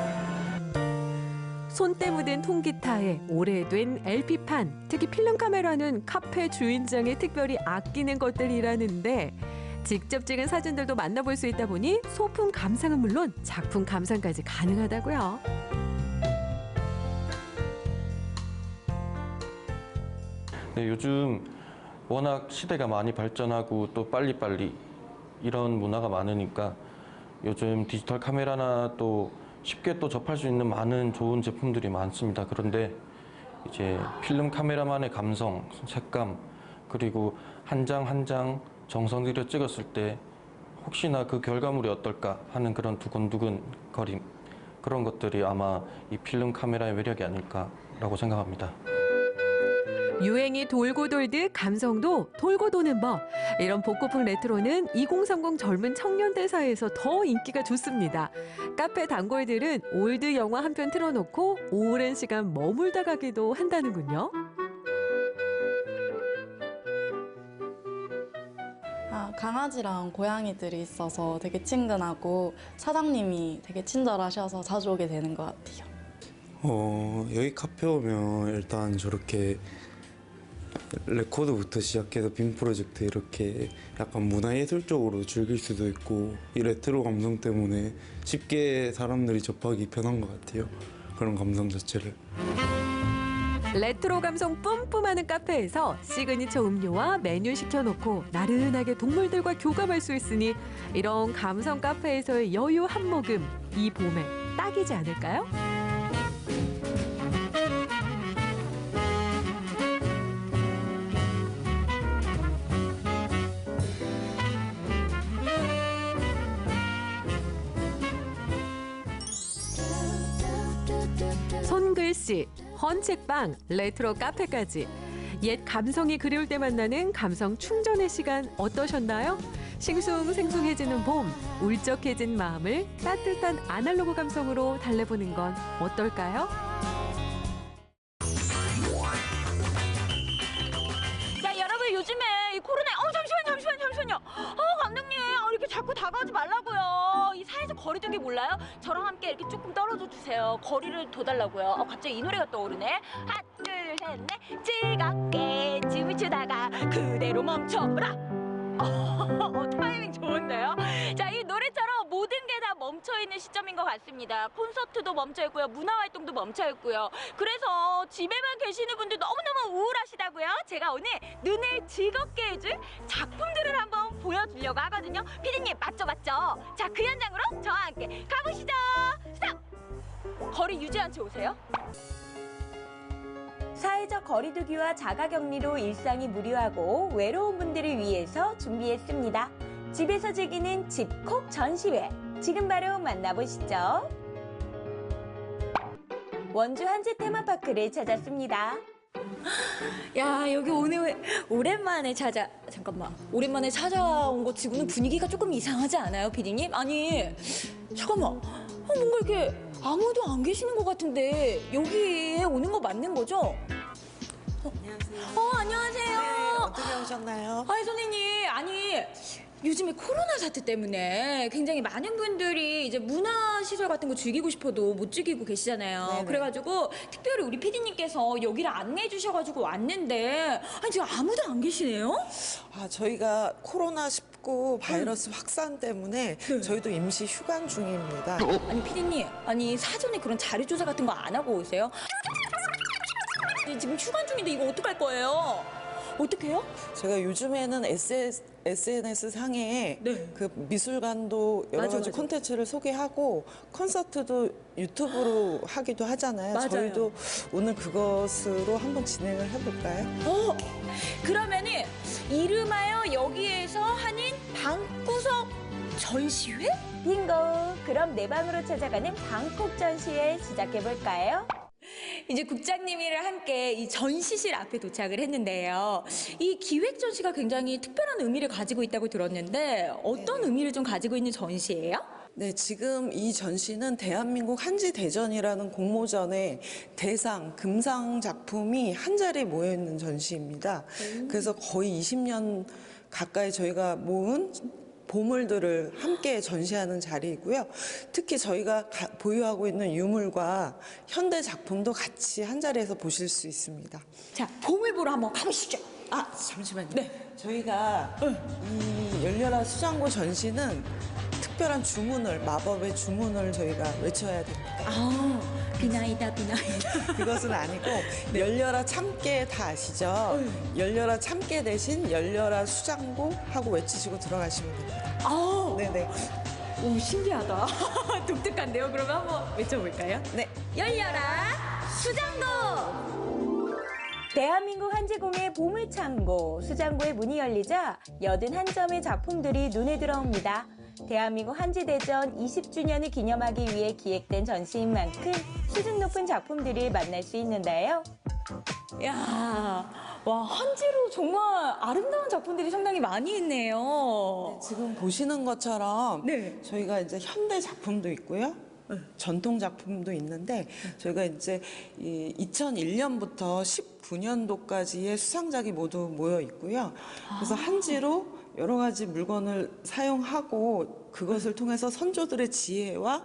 손때 묻은 통기타에 오래된 LP판, 특히 필름 카메라는 카페 주인장이 특별히 아끼는 것들이라는데 직접 찍은 사진들도 만나볼 수 있다 보니 소품 감상은 물론 작품 감상까지 가능하다고요.
네, 요즘 워낙 시대가 많이 발전하고 또 빨리빨리 이런 문화가 많으니까 요즘 디지털 카메라나 또 쉽게 또 접할 수 있는 많은 좋은 제품들이 많습니다. 그런데 이제 필름 카메라만의 감성, 색감, 그리고 한 장 한 장 정성 들여 찍었을 때 혹시나 그 결과물이 어떨까 하는 그런 두근두근 거림, 그런 것들이 아마 이 필름 카메라의 매력이 아닐까라고 생각합니다.
유행이 돌고 돌듯 감성도 돌고 도는 법. 이런 복고풍 레트로는 2030 젊은 청년들 사이에서 더 인기가 좋습니다. 카페 단골들은 올드 영화 한 편 틀어놓고 오랜 시간 머물다 가기도 한다는군요.
강아지랑 고양이들이 있어서 되게 친근하고 사장님이 되게 친절하셔서 자주 오게 되는 것 같아요.
여기 카페 오면 일단 저렇게 레코드부터 시작해서 빔 프로젝트 이렇게 약간 문화예술적으로 즐길 수도 있고 이 레트로 감성 때문에 쉽게 사람들이 접하기 편한 것 같아요. 그런 감성 자체를.
레트로 감성 뿜뿜하는 카페에서 시그니처 음료와 메뉴 시켜놓고 나른하게 동물들과 교감할 수 있으니 이런 감성 카페에서의 여유 한 모금 이 봄에 딱이지 않을까요? 손글씨, 헌책방, 레트로 카페까지 옛 감성이 그리울 때 만나는 감성 충전의 시간 어떠셨나요? 싱숭생숭해지는 봄, 울적해진 마음을 따뜻한 아날로그 감성으로 달래보는 건 어떨까요?
자, 여러분 요즘에 이 코로나 잠시만요. 감독님 이렇게 자꾸 다가오지 말라고요. 이 사회에서 거리두기 몰라요? 저랑 함께 이렇게 조금 떨어져 주세요. 거리를 둬달라고요. 갑자기 이 노래가 떠오르네. 하나 둘 셋 넷. 즐겁게 춤을 추다가 그대로 멈춰라. 타이밍 좋은데요? 자, 이 노래처럼 모든 게 다 멈춰있는 시점인 것 같습니다. 콘서트도 멈춰있고요. 문화활동도 멈춰있고요. 그래서 집에만 계시는 분들 너무너무 우울하시다고요? 제가 오늘 눈을 즐겁게 해줄 작품들을 한번 보여주려고 하거든요. 피디님, 맞죠? 자, 그 현장으로 저와 함께 가보시죠. 스탑! 거리 유지한 채 오세요.
사회적 거리두기와 자가격리로 일상이 무료하고 외로운 분들을 위해서 준비했습니다. 집에서 즐기는 집콕 전시회. 지금 바로 만나보시죠. 원주 한지 테마파크를 찾았습니다.
야, 여기 오늘 오랜만에 오랜만에 찾아온 것 치고는 분위기가 조금 이상하지 않아요, 피디님? 아니, 잠깐만. 뭔가 이렇게 아무도 안 계시는 것 같은데 여기에 오는 거 맞는 거죠? 안녕하세요.
네, 어떻게 오셨나요?
선생님, 요즘에 코로나 사태 때문에 굉장히 많은 분들이 이제 문화시설 같은 거 즐기고 싶어도 못 즐기고 계시잖아요.
네네.
그래가지고 특별히 우리 피디님께서 여기를 안내해 주셔가지고 왔는데 지금 아무도 안 계시네요?
저희가 코로나19 바이러스 확산 때문에 저희도 임시 휴관 중입니다.
아니, 피디님, 사전에 그런 자료 조사 같은 거 안 하고 오세요? 지금 휴관 중인데 이거 어떡할 거예요? 어떡해요?
제가 요즘에는 SNS 상에 그 미술관도 여러 가지 콘텐츠를 소개하고 콘서트도 유튜브로 하기도 하잖아요.
맞아요.
저희도 오늘 그것으로 한번 진행을 해볼까요?
그러면은 이름하여 여기에서 하는 방구석 전시회?
빙고! 그럼 내 방으로 찾아가는 방콕 전시회 시작해볼까요?
이제 국장님이랑 함께 이 전시실 앞에 도착을 했는데요. 이 기획 전시가 굉장히 특별한 의미를 가지고 있다고 들었는데 어떤 의미를 좀 가지고 있는 전시예요?
네, 지금 이 전시는 대한민국 한지대전이라는 공모전의 대상, 금상 작품이 한 자리에 모여있는 전시입니다. 그래서 거의 20년 가까이 저희가 모은 보물들을 함께 전시하는 자리이고요. 특히 저희가 보유하고 있는 유물과 현대 작품도 같이 한 자리에서 보실 수 있습니다.
자, 보물 보러 한번 가보시죠.
잠시만요. 저희가 이 열려라 수장고 전시는 특별한 주문을, 마법의 주문을 저희가 외쳐야 됩니다.
비나이다.
그것은 아니고 열려라 참깨 다 아시죠? 열려라 참깨 대신 열려라 수장고 하고 외치시고 들어가시면 됩니다. 네네.
오, 신기하다. 독특한데요? 그러면 한번 외쳐볼까요?
네.
열려라 수장고!
대한민국 한지공의 보물창고, 수장고의 문이 열리자 81점의 작품들이 눈에 들어옵니다. 대한민국 한지대전 20주년을 기념하기 위해 기획된 전시인 만큼 수준 높은 작품들을 만날 수 있는데요.
한지로 정말 아름다운 작품들이 상당히 많이 있네요.
지금 보시는 것처럼 저희가 이제 현대 작품도 있고요. 전통 작품도 있는데 저희가 이제 2001년부터 19년도까지의 수상작이 모두 모여 있고요. 그래서 한지로 여러 가지 물건을 사용하고 그것을 통해서 선조들의 지혜와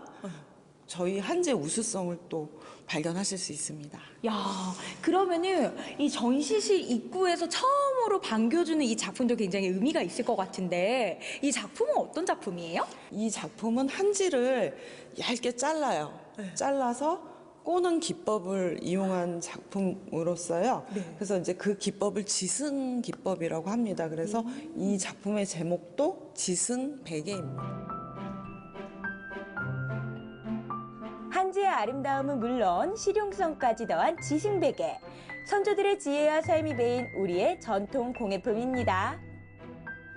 저희 한지의 우수성을 또 발견하실 수 있습니다.
야, 그러면은 이 전시실 입구에서 처음으로 반겨주는 이 작품도 굉장히 의미가 있을 것 같은데 이 작품은 어떤 작품이에요?
이 작품은 한지를 얇게 잘라요. 잘라서 꼬는 기법을 이용한 작품으로서요. 그래서 이제 그 기법을 지승 기법이라고 합니다. 그래서 이 작품의 제목도 지승 베개입니다.
한지의 아름다움은 물론 실용성까지 더한 지승베개. 선조들의 지혜와 삶이 배인 우리의 전통 공예품입니다.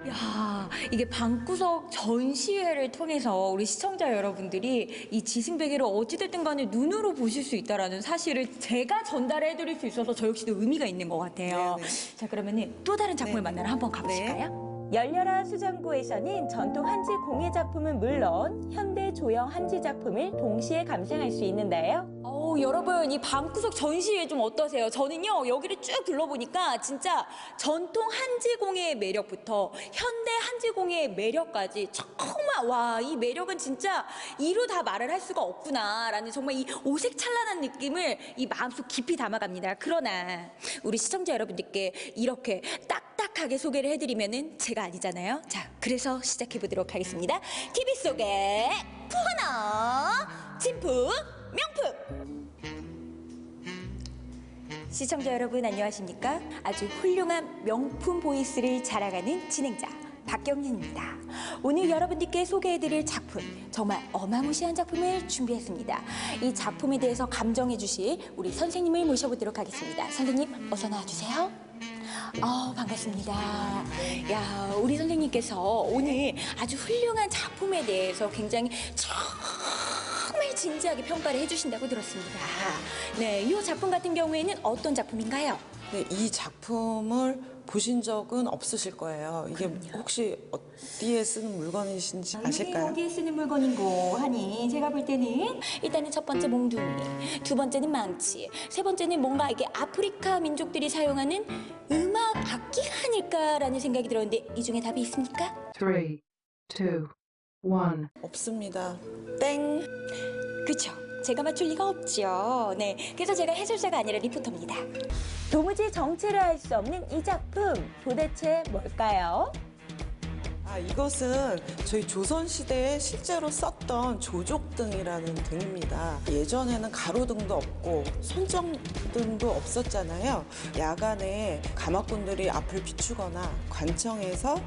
야, 이게 방구석 전시회를 통해서 우리 시청자 여러분들이 이 지승베개를 어찌됐든 간에 눈으로 보실 수 있다는 사실을 제가 전달해드릴 수 있어서 저 역시도 의미가 있는 것 같아요. 자, 그러면 또 다른 작품을 만나러 한번 가보실까요?
열려라 수장고에서는 전통 한지 공예 작품은 물론 현대 조형 한지 작품을 동시에 감상할 수 있는데요.
여러분 이 방구석 전시회 좀 어떠세요? 저는요 여기를 쭉 둘러보니까 진짜 전통 한지공예의 매력부터 현대 한지공예의 매력까지 정말 와, 이 매력은 진짜 이루 다 말을 할 수가 없구나라는 정말 이 오색찬란한 느낌을 이 마음속 깊이 담아갑니다. 그러나 우리 시청자 여러분들께 이렇게 딱딱하게 소개를 해드리면은 제가 아니잖아요. 자, 그래서 시작해보도록 하겠습니다. TV 속의 푸하나 진품 명품. 시청자 여러분 안녕하십니까? 아주 훌륭한 명품 보이스를 자랑하는 진행자 박경린입니다. 오늘 여러분들께 소개해드릴 작품, 정말 어마무시한 작품을 준비했습니다. 이 작품에 대해서 감정해 주실 우리 선생님을 모셔보도록 하겠습니다. 선생님 어서 나와주세요. 반갑습니다. 야, 우리 선생님께서 오늘 아주 훌륭한 작품에 대해서 굉장히 정말 진지하게 평가를 해주신다고 들었습니다. 네, 이 작품 같은 경우에는 어떤 작품인가요?
네, 이 작품을 보신 적은 없으실 거예요. 이게 혹시 어디에 쓰는 물건이신지 아실까요?
어디에 쓰는 물건인고 하니 제가 볼 때는 일단은 첫 번째 몽둥이, 두 번째는 망치, 세 번째는 뭔가 이게 아프리카 민족들이 사용하는 음악 악기가 아닐까라는 생각이 들었는데 이 중에 답이 있습니까?
3, 2, 1 없습니다. 땡.
그쵸? 제가 맞출 리가 없죠. 네, 그래서 제가 해설자가 아니라 리포터입니다.
도무지 정체를 알 수 없는 이 작품 도대체 뭘까요?
이것은 저희 조선시대에 실제로 썼던 조족등이라는 등입니다. 예전에는 가로등도 없고 손정등도 없었잖아요. 야간에 가마꾼들이 앞을 비추거나 관청에서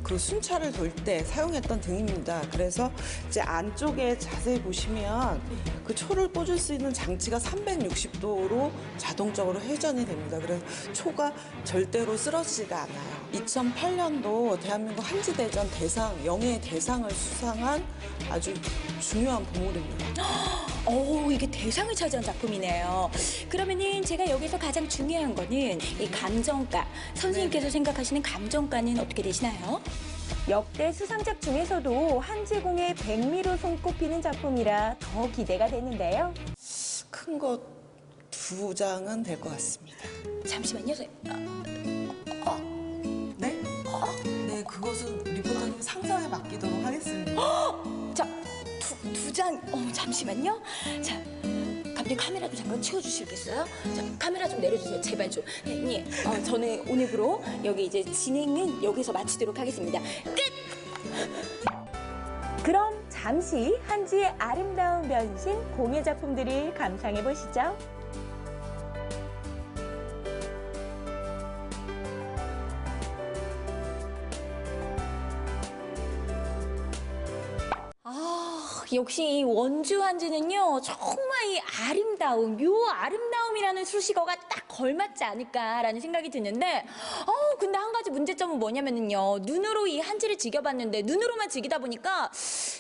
그 순찰을 돌 때 사용했던 등입니다. 그래서 이제 안쪽에 자세히 보시면 그 초를 꽂을 수 있는 장치가 360도로 자동적으로 회전이 됩니다. 그래서 초가 절대로 쓰러지지가 않아요. 2008년도 대한민국 한지대전 영예의 대상을 수상한 아주 중요한 보물입니다.
이게 대상을 차지한 작품이네요. 그러면은 제가 여기서 가장 중요한 거는 이 감정가. 선생님께서 생각하시는 감정가는 어떻게 되시나요?
역대 수상작 중에서도 한지공의 백미로 손꼽히는 작품이라 더 기대가 되는데요.
큰 것 2장은 될 것 같습니다.
잠시만요.
네? 네, 그것은 리포터님 상상에 맡기도록 하겠습니다.
자, 두 장. 잠시만요. 자, 감독님 카메라 좀 잠깐 치워주시겠어요? 자, 카메라 좀 내려주세요. 제발 좀. 네, 저는 오늘부로 여기 이제 진행은 여기서 마치도록 하겠습니다. 끝!
그럼 잠시 한지의 아름다운 변신 공예 작품들을 감상해 보시죠.
역시 이 원주 한지는요 정말 이 아름다움, 요 아름다움이라는 수식어가 딱 걸맞지 않을까라는 생각이 드는데 근데 한 가지 문제점은 뭐냐면요 눈으로 이 한지를 지켜봤는데 눈으로만 지키다 보니까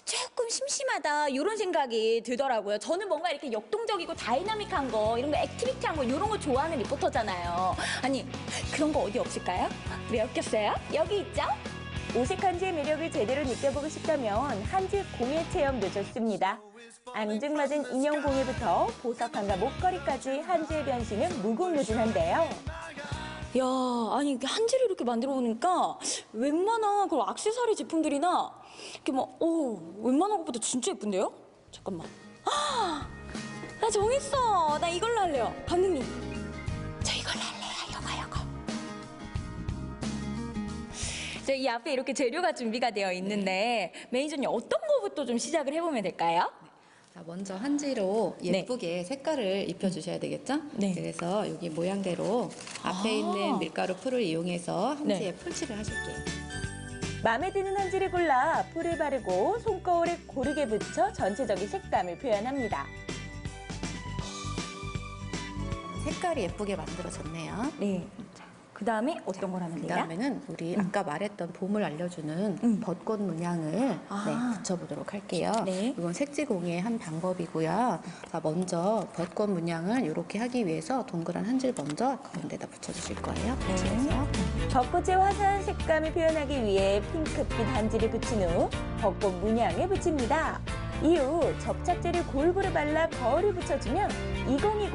조금 심심하다 이런 생각이 들더라고요. 저는 뭔가 이렇게 역동적이고 다이나믹한 거 이런 거 액티비티한 거 이런 거 좋아하는 리포터잖아요. 아니 그런 거 어디 없을까요? 왜 없겠어요? 여기 있죠?
오색 한지의 매력을 제대로 느껴보고 싶다면 한지 공예 체험도 좋습니다. 앙증맞은 인형 공예부터 보석함과 목걸이까지 한지의 변신은 무궁무진한데요.
야, 아니 이게 한지를 이렇게 만들어 보니까 웬만한 그런 액세서리 제품들이나 이렇게 막, 웬만한 것보다 진짜 예쁜데요? 잠깐만. 나 정했어. 나 이걸로 할래요. 감독님, 저 이걸로 할래요. 이거. 이 앞에 이렇게 재료가 준비가 되어 있는데 매니저님 어떤 거부터 좀 시작을 해보면 될까요?
자, 먼저 한지로 예쁘게 색깔을 입혀주셔야 되겠죠? 그래서 여기 모양대로 앞에 있는 밀가루 풀을 이용해서 한지에 풀칠을 하실게요.
마음에 드는 한지를 골라 풀을 바르고 손거울에 고르게 붙여 전체적인 색감을 표현합니다.
색깔이 예쁘게 만들어졌네요.
네. 그 다음에 어떤 걸 하면
그
돼요?
다음에는 우리 아까 말했던 봄을 알려주는 벚꽃 문양을 붙여보도록 할게요. 이건 색지공예의 한 방법이고요. 자, 먼저 벚꽃 문양을 이렇게 하기 위해서 동그란 한지를 먼저 가운데다 붙여주실 거예요. 붙이면서
벚꽃의 화사한 색감을 표현하기 위해 핑크빛 한지를 붙인 후 벚꽃 문양을 붙입니다. 이후 접착제를 골고루 발라 거울을 붙여주면 2020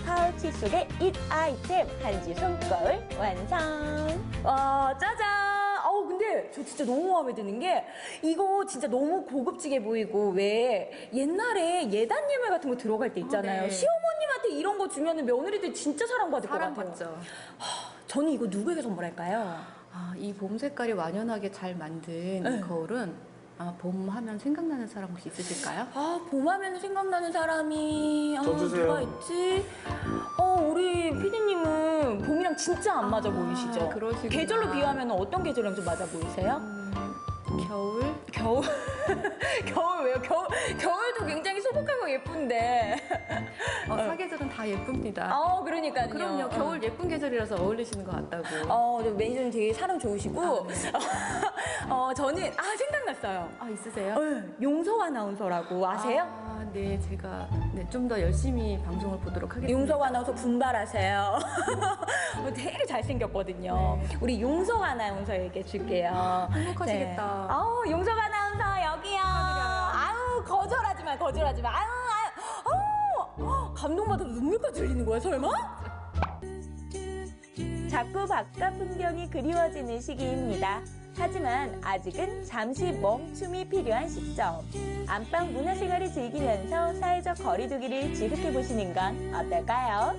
파우치 속의 잇 아이템 한지 손거울 완성!
와, 짜잔! 근데 저 진짜 너무 마음에 드는 게 이거 진짜 너무 고급지게 보이고 왜 옛날에 예단 예물 같은 거 들어갈 때 있잖아요. 시어머님한테 이런 거 주면 며느리들 진짜 사랑받을 것 같아요.
사랑받죠.
저는 이거 누구에게 선물할까요?
이 봄 색깔이 완연하게 잘 만든 이 거울은 봄 하면 생각나는 사람 혹시 있으실까요?
봄 하면 생각나는 사람이
저 주세요.
누가 있지? 우리 피디님은 봄이랑 진짜 안 맞아 보이시죠?
그러시구나.
계절로 비유하면 어떤 계절이랑 좀 맞아 보이세요?
겨울?
겨울? 겨울 왜요? 겨울도 굉장히 소복하고 예쁜데.
사계절은 다 예쁩니다.
그러니까요.
그럼요. 겨울 예쁜 계절이라서 어울리시는 것 같다고.
매니저님 되게 사람 좋으시고. 저는 생각났어요.
있으세요?
용서 아나운서라고 아세요?
네, 제가 좀 더 열심히 방송을 보도록 하겠습니다.
용석 아나운서 분발하세요. 되게 잘생겼거든요. 우리 용석 아나운서에게 줄게요.
행복하시겠다.
용석 아나운서 여기요. 거절하지 마. 감동받아서 눈물까지 흘리는 거야, 설마?
자꾸 바깥 풍경이 그리워지는 시기입니다. 하지만 아직은 잠시 멈춤이 필요한 시점. 안방 문화생활을 즐기면서 사회적 거리두기를 지속해보시는 건 어떨까요?